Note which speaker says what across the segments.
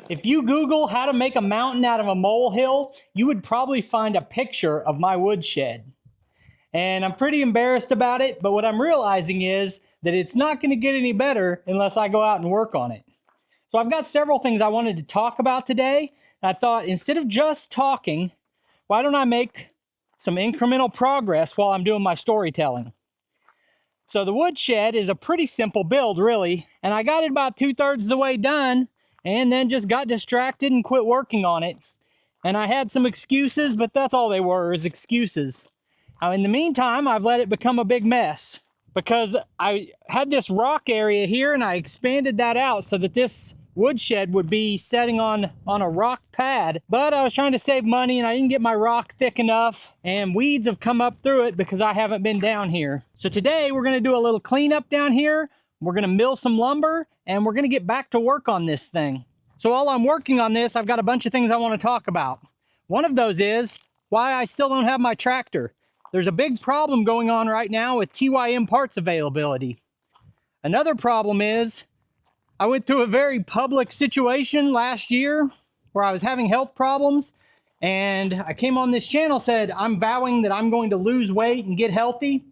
Speaker 1: If you Google how to make a mountain out of a molehill, you would probably find a picture of my woodshed. And I'm pretty embarrassed about it, but what I'm realizing is that it's not going to get any better unless I go out and work on it. So I've got several things I wanted to talk about today. I thought instead of just talking, why don't I make some incremental progress while I'm doing my storytelling? So the woodshed is a pretty simple build, really, and I got it about 2/3 of the way done and then just got distracted and quit working on it. And I had some excuses, but that's all they were, is excuses. Now, in the meantime, I've let it become a big mess because I had this rock area here and I expanded that out so that this woodshed would be setting on a rock pad, but I was trying to save money and I didn't get my rock thick enough and weeds have come up through it because I haven't been down here. So today we're going to do a little cleanup down here. We're going to mill some lumber and we're going to get back to work on this thing. So while I'm working on this, I've got a bunch of things I want to talk about. One of those is why I still don't have my tractor. There's a big problem going on right now with TYM parts availability. Another problem is I went through a very public situation last year where I was having health problems, and I came on this channel, said I'm vowing that I'm going to lose weight and get healthy,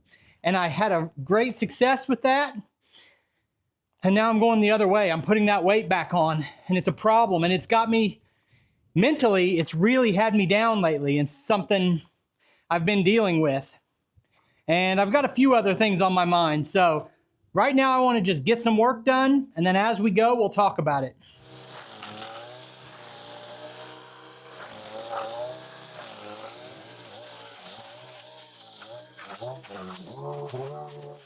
Speaker 1: and I had a great success with that. And now I'm going the other way. I'm putting that weight back on, and it's a problem, and it's got me mentally, it's really had me down lately, and something I've been dealing with. And I've got a few other things on my mind. So right now I want to just get some work done, and then as we go, we'll talk about it.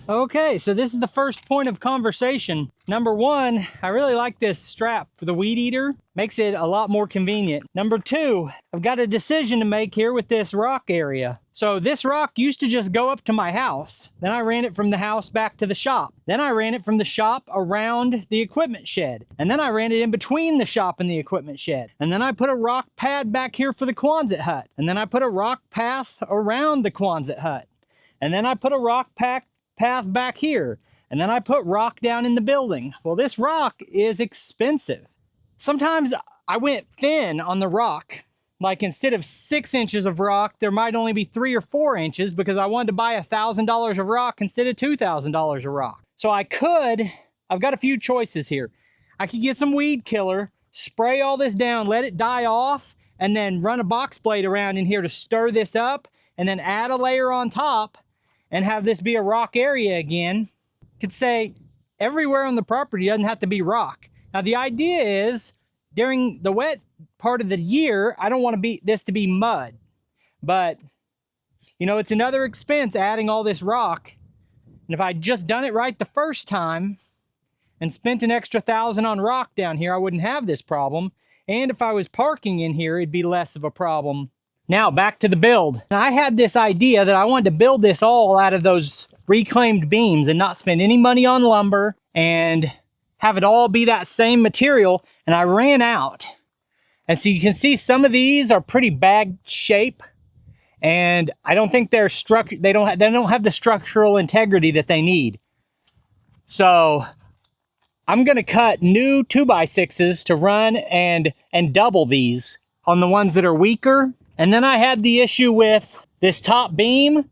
Speaker 1: Okay, so this is the first point of conversation. Number one, I really like this strap for the weed eater. Makes it a lot more convenient. Number two, I've got a decision to make here with this rock area. So this rock used to just go up to my house. Then I ran it from the house back to the shop. Then I ran it from the shop around the equipment shed. And then I ran it in between the shop and the equipment shed. And then I put a rock pad back here for the Quonset hut. And then I put a rock path around the Quonset hut. And then I put a rock path back here. And then I put rock down in the building. Well, this rock is expensive. Sometimes I went thin on the rock. Like instead of 6 inches of rock, there might only be 3 or 4 inches because I wanted to buy $1,000 of rock instead of $2,000 of rock. So I've got a few choices here. I could get some weed killer, spray all this down, let it die off, and then run a box blade around in here to stir this up, and then add a layer on top and have this be a rock area again. Could say everywhere on the property doesn't have to be rock. Now the idea is during the wet part of the year, I don't want this to be mud, but you know, it's another expense adding all this rock. And if I'd just done it right the first time and spent an extra $1,000 on rock down here, I wouldn't have this problem. And if I was parking in here, it'd be less of a problem. Now back to the build. I had this idea that I wanted to build this all out of those reclaimed beams and not spend any money on lumber and have it all be that same material. And I ran out. And so you can see some of these are pretty bad shape. And I don't think they're they don't have the structural integrity that they need. So I'm going to cut new 2x6s to run and double these on the ones that are weaker. And then I had the issue with this top beam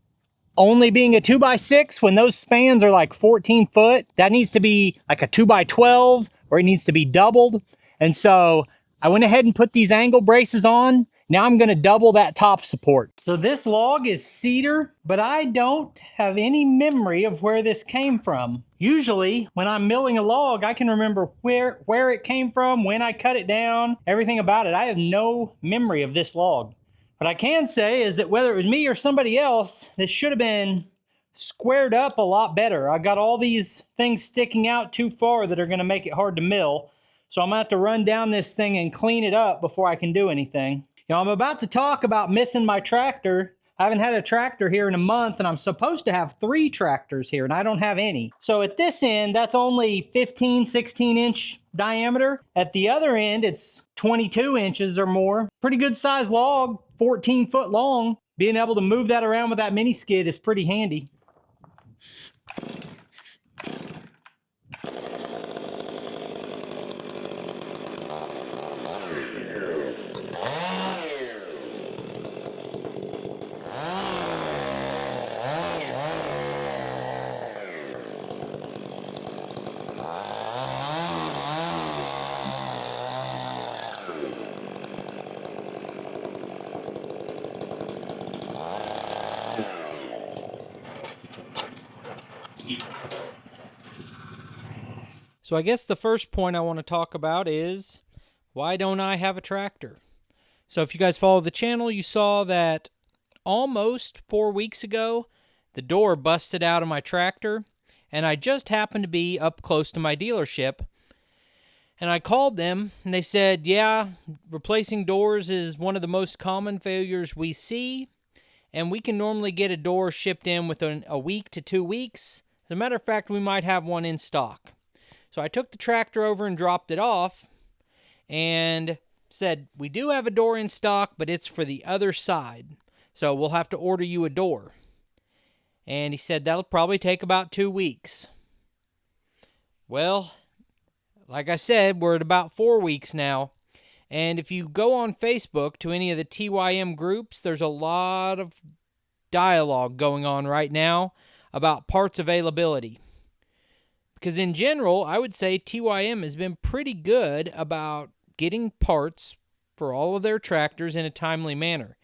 Speaker 1: only being a 2x6 when those spans are like 14 foot. That needs to be like a 2x12 or it needs to be doubled. And so I went ahead and put these angle braces on. Now I'm going to double that top support. So this log is cedar, but I don't have any memory of where this came from. Usually when I'm milling a log, I can remember where it came from, when I cut it down, everything about it. I have no memory of this log. What I can say is that whether it was me or somebody else, this should have been squared up a lot better. I got all these things sticking out too far that are going to make it hard to mill. So I'm going to have to run down this thing and clean it up before I can do anything. You know, I'm about to talk about missing my tractor. I haven't had a tractor here in a month, and I'm supposed to have 3 tractors here, and I don't have any. So at this end, that's only 15, 16-inch diameter. At the other end, it's 22 inches or more. Pretty good size log, 14 foot long. Being able to move that around with that mini skid is pretty handy. So I guess the first point I want to talk about is, why don't I have a tractor? So if you guys follow the channel, you saw that almost 4 weeks ago, the door busted out of my tractor, and I just happened to be up close to my dealership. And I called them, and they said, yeah, replacing doors is one of the most common failures we see, and we can normally get a door shipped in within a week to 2 weeks. As a matter of fact, we might have one in stock. So I took the tractor over and dropped it off and said, we do have a door in stock, but it's for the other side. So we'll have to order you a door. And he said, that'll probably take about 2 weeks. Well, like I said, we're at about 4 weeks now. And if you go on Facebook to any of the TYM groups, there's a lot of dialogue going on right now about parts availability. Because in general, I would say TYM has been pretty good about getting parts for all of their tractors in a timely manner.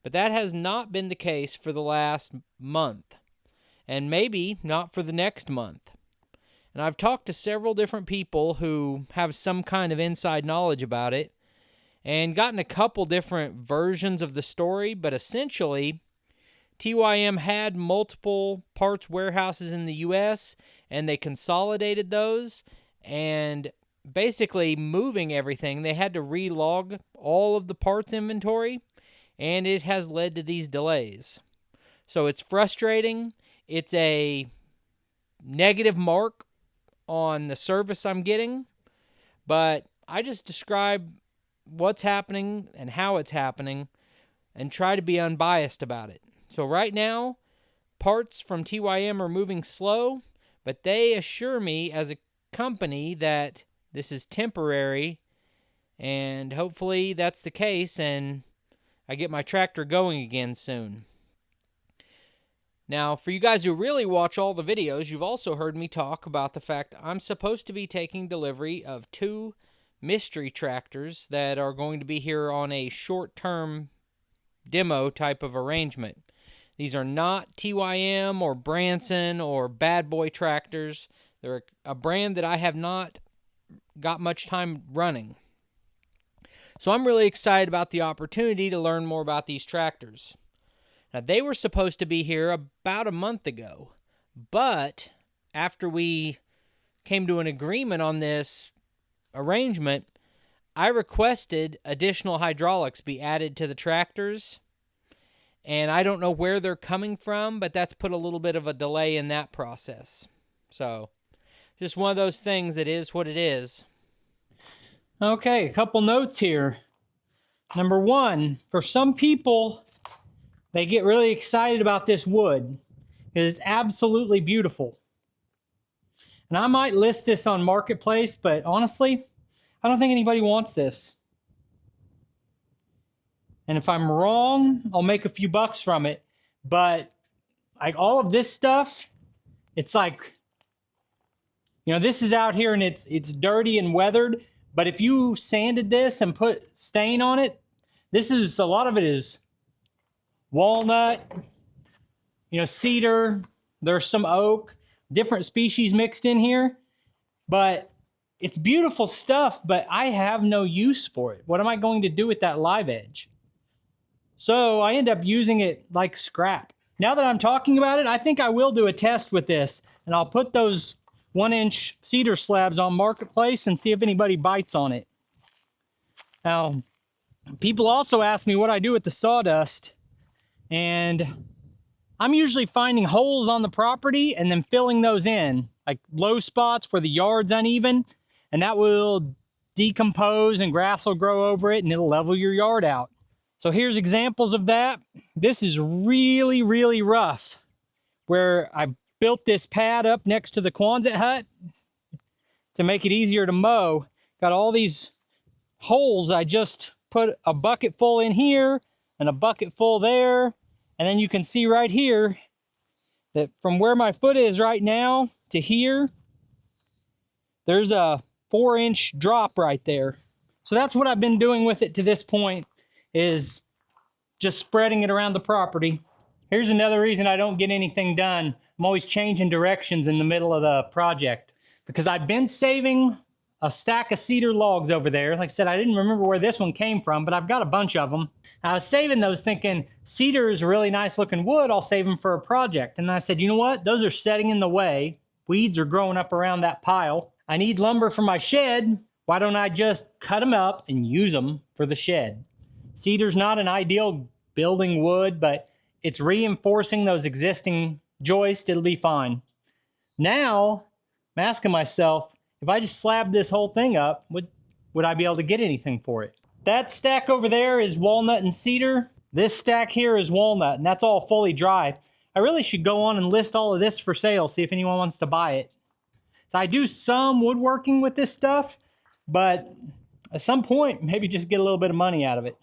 Speaker 1: But that has not been the case for the last month, and maybe not for the next month. And I've talked to several different people who have some kind of inside knowledge about it, and gotten a couple different versions of the story, but essentially, TYM had multiple parts warehouses in the U.S., and they consolidated those, and basically moving everything, they had to relog all of the parts inventory, and it has led to these delays. So it's frustrating. It's a negative mark on the service I'm getting, but I just describe what's happening and how it's happening and try to be unbiased about it. So right now, parts from TYM are moving slow, but they assure me as a company that this is temporary, and hopefully that's the case and I get my tractor going again soon. Now, for you guys who really watch all the videos, you've also heard me talk about the fact I'm supposed to be taking delivery of 2 mystery tractors that are going to be here on a short-term demo type of arrangement. These are not TYM or Branson or Bad Boy tractors. They're a brand that I have not got much time running. So I'm really excited about the opportunity to learn more about these tractors. Now, they were supposed to be here about a month ago, but after we came to an agreement on this arrangement, I requested additional hydraulics be added to the tractors, and I don't know where they're coming from, but that's put a little bit of a delay in that process. So, just one of those things, it is what it is. Okay, a couple notes here. Number one, for some people, they get really excited about this wood. It is absolutely beautiful. And I might list this on Marketplace, but honestly, I don't think anybody wants this. And if I'm wrong, I'll make a few bucks from it. But like all of this stuff, it's like, you know, this is out here and it's dirty and weathered. But if you sanded this and put stain on it, this is, a lot of it is walnut, you know, cedar, there's some oak, different species mixed in here. But it's beautiful stuff, but I have no use for it. What am I going to do with that live edge? So I end up using it like scrap. Now that I'm talking about it, I think I will do a test with this, and I'll put those 1-inch cedar slabs on Marketplace and see if anybody bites on it. Now, people also ask me what I do with the sawdust, and I'm usually finding holes on the property and then filling those in, like low spots where the yard's uneven, and that will decompose and grass will grow over it and it'll level your yard out. So here's examples of that. This is really, really rough, where I built this pad up next to the Quonset hut to make it easier to mow. Got all these holes. I just put a bucket full in here and a bucket full there. And then you can see right here that from where my foot is right now to here, there's a 4-inch drop right there. So that's what I've been doing with it to this point, is just spreading it around the property. Here's another reason I don't get anything done. I'm always changing directions in the middle of the project because I've been saving a stack of cedar logs over there. Like I said, I didn't remember where this one came from, but I've got a bunch of them. I was saving those thinking cedar is a really nice looking wood. I'll save them for a project. And then I said, you know what? Those are setting in the way. Weeds are growing up around that pile. I need lumber for my shed. Why don't I just cut them up and use them for the shed? Cedar's not an ideal building wood, but it's reinforcing those existing joists. It'll be fine. Now, I'm asking myself, if I just slab this whole thing up, would I be able to get anything for it? That stack over there is walnut and cedar. This stack here is walnut, and that's all fully dry. I really should go on and list all of this for sale, see if anyone wants to buy it. So I do some woodworking with this stuff, but at some point, maybe just get a little bit of money out of it.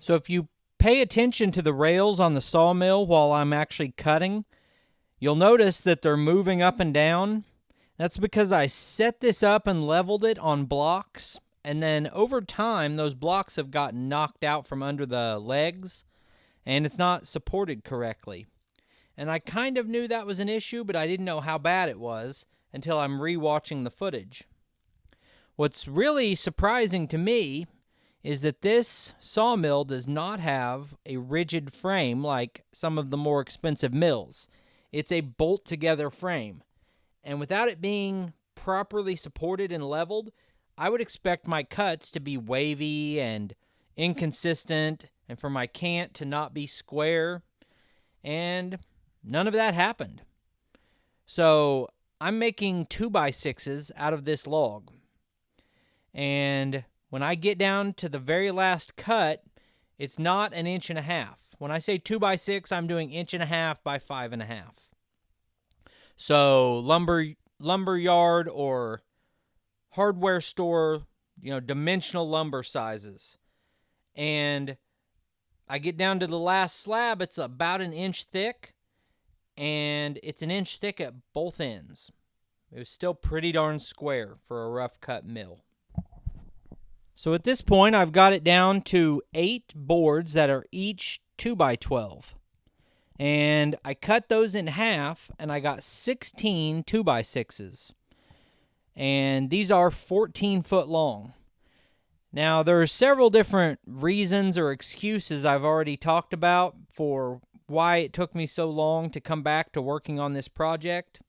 Speaker 2: So if you pay attention to the rails on the sawmill while I'm actually cutting, you'll notice that they're moving up and down. That's because I set this up and leveled it on blocks, and then over time those blocks have gotten knocked out from under the legs, and it's not supported correctly. And I kind of knew that was an issue, but I didn't know how bad it was until I'm re-watching the footage. What's really surprising to me is that this sawmill does not have a rigid frame like some of the more expensive mills. It's a bolt-together frame. And without it being properly supported and leveled, I would expect my cuts to be wavy and inconsistent, and for my cant to not be square. And none of that happened. So I'm making 2x6s out of this log. And when I get down to the very last cut, it's not 1.5 inches. When I say 2x6, I'm doing 1.5 by 5.5. So lumber yard or hardware store, dimensional lumber sizes. And I get down to the last slab, it's about 1 inch thick, and it's 1 inch thick at both ends. It was still pretty darn square for a rough cut mill. So at this point, I've got it down to 8 boards that are each 2x12. And I cut those in half, and I got 16 2x6s. And these are 14 foot long. Now, there are several different reasons or excuses I've already talked about for why it took me so long to come back to working on this project.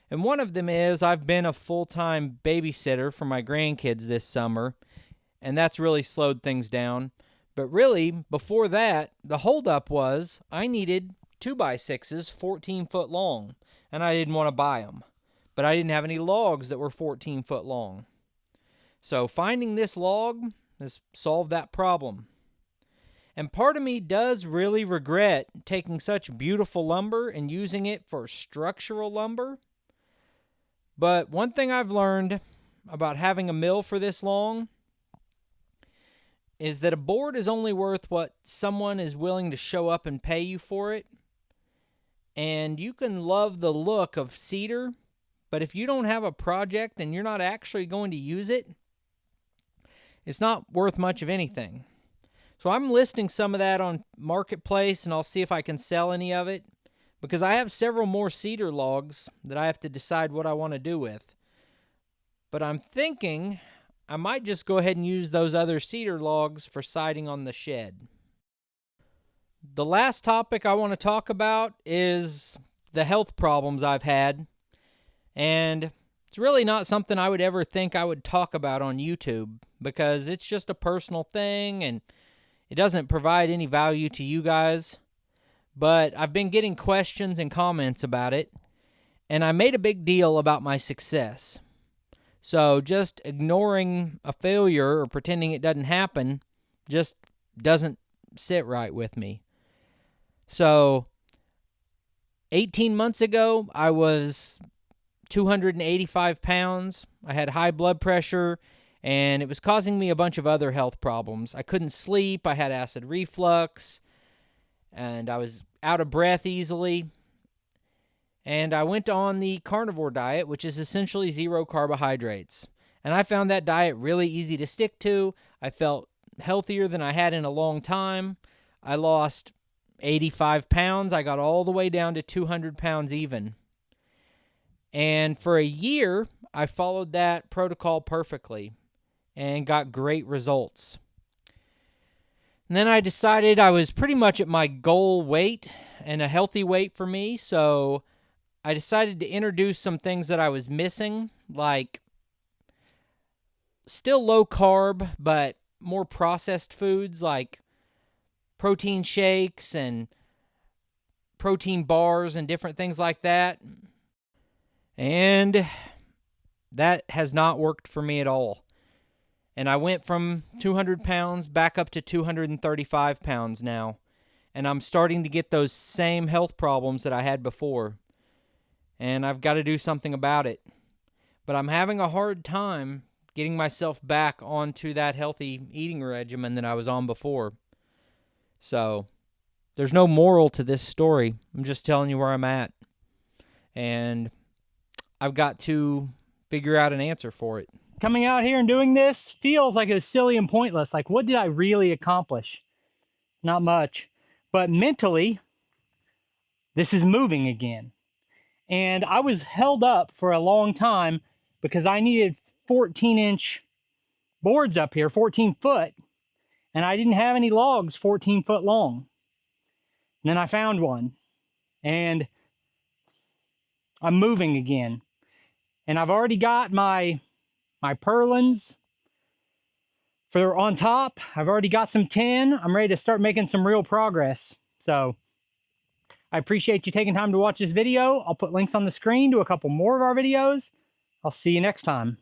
Speaker 2: And one of them is I've been a full-time babysitter for my grandkids this summer, and that's really slowed things down. But really, before that, the holdup was I needed 2x6s 14 foot long, and I didn't want to buy them. But I didn't have any logs that were 14 foot long. So finding this log has solved that problem. And part of me does really regret taking such beautiful lumber and using it for structural lumber. But one thing I've learned about having a mill for this long is that a board is only worth what someone is willing to show up and pay you for it. And you can love the look of cedar, but if you don't have a project and you're not actually going to use it, it's not worth much of anything. So I'm listing some of that on Marketplace, and I'll see if I can sell any of it, because I have several more cedar logs that I have to decide what I want to do with. But I'm thinking I might just go ahead and use those other cedar logs for siding on the shed. The last topic I want to talk about is the health problems I've had. And it's really not something I would ever think I would talk about on YouTube, because it's just a personal thing and it doesn't provide any value to you guys. But I've been getting questions and comments about it, and I made a big deal about my success. So just ignoring a failure or pretending it doesn't happen just doesn't sit right with me. So 18 months ago, I was 285 pounds. I had high blood pressure, and it was causing me a bunch of other health problems. I couldn't sleep. I had acid reflux. and I was out of breath easily. And I went on the carnivore diet, which is essentially 0 carbohydrates. And I found that diet really easy to stick to. I felt healthier than I had in a long time. I lost 85 pounds. I got all the way down to 200 pounds even. And for a year, I followed that protocol perfectly and got great results. And then I decided I was pretty much at my goal weight and a healthy weight for me, so I decided to introduce some things that I was missing, like still low carb, but more processed foods like protein shakes and protein bars and different things like that. And that has not worked for me at all. And I went from 200 pounds back up to 235 pounds now. And I'm starting to get those same health problems that I had before. And I've got to do something about it. But I'm having a hard time getting myself back onto that healthy eating regimen that I was on before. So, there's no moral to this story. I'm just telling you where I'm at. And I've got to figure out an answer for it.
Speaker 1: Coming out here and doing this feels like it's silly and pointless. Like, what did I really accomplish? Not much. But mentally, this is moving again. And I was held up for a long time because I needed 14-inch boards up here, 14 foot. And I didn't have any logs 14 foot long. And then I found one. And I'm moving again. And I've already got my purlins for on top. I've already got some tin. I'm ready to start making some real progress. So I appreciate you taking time to watch this video. I'll put links on the screen to a couple more of our videos. I'll see you next time.